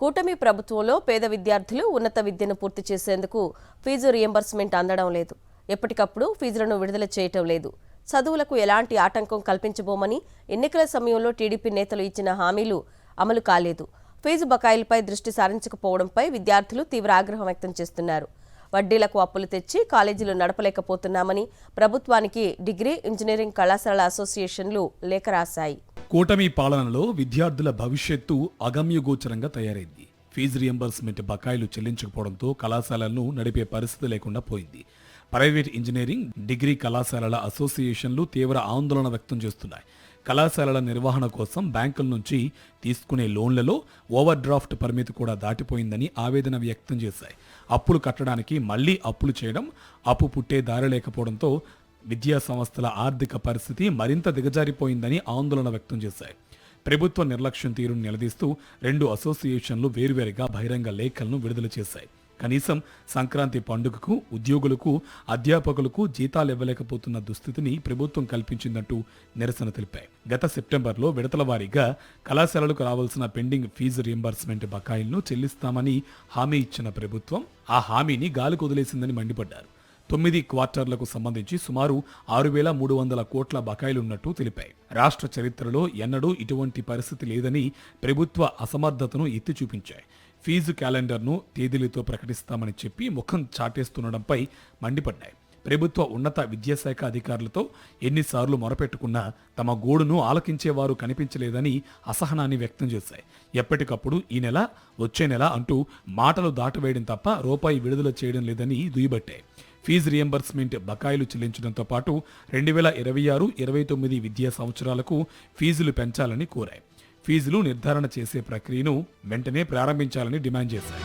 కూటమి ప్రభుత్వంలో పేద విద్యార్థులు ఉన్నత విద్యను పూర్తి చేసేందుకు ఫీజు రియంబర్స్మెంట్ అందడం లేదు. ఎప్పటికప్పుడు ఫీజులను విడుదల చేయటం లేదు. చదువులకు ఎలాంటి ఆటంకం కల్పించబోమని ఎన్నికల సమయంలో టీడీపీ నేతలు ఇచ్చిన హామీలు అమలు కాలేదు. ఫీజు బకాయిలపై దృష్టి సారించకపోవడంపై విద్యార్థులు తీవ్ర ఆగ్రహం వ్యక్తం చేస్తున్నారు. వడ్డీలకు అప్పులు తెచ్చి కాలేజీలు నడపలేకపోతున్నామని ప్రభుత్వానికి డిగ్రీ ఇంజనీరింగ్ కళాశాలల అసోసియేషన్లు లేఖ రాశాయి. కూటమి పాలనలో విద్యార్థుల భవిష్యత్తు అగమ్యగోచరంగా తయారైంది. ఫీజు రియంబర్స్మెంట్ బకాయిలు చెల్లించకపోవడంతో కళాశాలలను నడిపే పరిస్థితి లేకుండా పోయింది. ప్రైవేట్ ఇంజనీరింగ్, డిగ్రీ కళాశాలల అసోసియేషన్లు తీవ్ర ఆందోళన వ్యక్తం చేస్తున్నాయి. కళాశాలల నిర్వహణ కోసం బ్యాంకుల నుంచి తీసుకునే లోన్లలో ఓవర్ డ్రాఫ్ట్ పరిమితి కూడా దాటిపోయిందని ఆవేదన వ్యక్తం చేశాయి. అప్పులు కట్టడానికి మళ్లీ అప్పులు చేయడం, అప్పు పుట్టే దారి లేకపోవడంతో విద్యా సంస్థల ఆర్థిక పరిస్థితి మరింత దిగజారిపోయిందని ఆందోళన వ్యక్తం చేశాయి. ప్రభుత్వ నిర్లక్ష్యం తీరును నిలదీస్తూ 2 అసోసియేషన్లు వేర్వేరుగా బహిరంగ లేఖలను విడుదల చేశాయి. కనీసం సంక్రాంతి పండుగకు ఉద్యోగులకు, అధ్యాపకులకు జీతాలు ఇవ్వలేకపోతున్న దుస్థితిని ప్రభుత్వం కల్పించిందంటూ నిరసన తెలిపాయి. గత సెప్టెంబర్లో విడతల వారీగా కళాశాలలకు రావాల్సిన పెండింగ్ ఫీజు రియంబర్స్మెంట్ బకాయిలను చెల్లిస్తామని హామీ ఇచ్చిన ప్రభుత్వం ఆ హామీని గాలికి వదిలేసిందని మండిపడ్డారు. 9 క్వార్టర్లకు సంబంధించి సుమారు 6,300 కోట్ల బకాయిలున్నట్టు తెలిపాయి. రాష్ట్ర చరిత్రలో ఎన్నడూ ఇటువంటి పరిస్థితి లేదని ప్రభుత్వ అసమర్థతను ఎత్తి చూపించాయి. ఫీజు క్యాలెండర్ను తేదీలతో ప్రకటిస్తామని చెప్పి ముఖం చాటేస్తుండడంపై మండిపడ్డాయి. ప్రభుత్వ ఉన్నత విద్యాశాఖ అధికారులతో ఎన్నిసార్లు మొరపెట్టుకున్నా తమ గోడును ఆలకించేవారు కనిపించలేదని అసహనాన్ని వ్యక్తం చేశాయి. ఎప్పటికప్పుడు ఈ నెల, వచ్చే నెల అంటూ మాటలు దాటవేయడం తప్ప రూపాయి విడుదల చేయడం లేదని దుయ్యబట్టాయి. ఫీజు రియంబర్స్మెంట్ బకాయిలు చెల్లించడంతో పాటు 2026-29 విద్యా సంవత్సరాలకు ఫీజులు పెంచాలని కోరాయి. ఫీజులు నిర్ధారణ చేసే ప్రక్రియను వెంటనే ప్రారంభించాలని డిమాండ్ చేశాయి.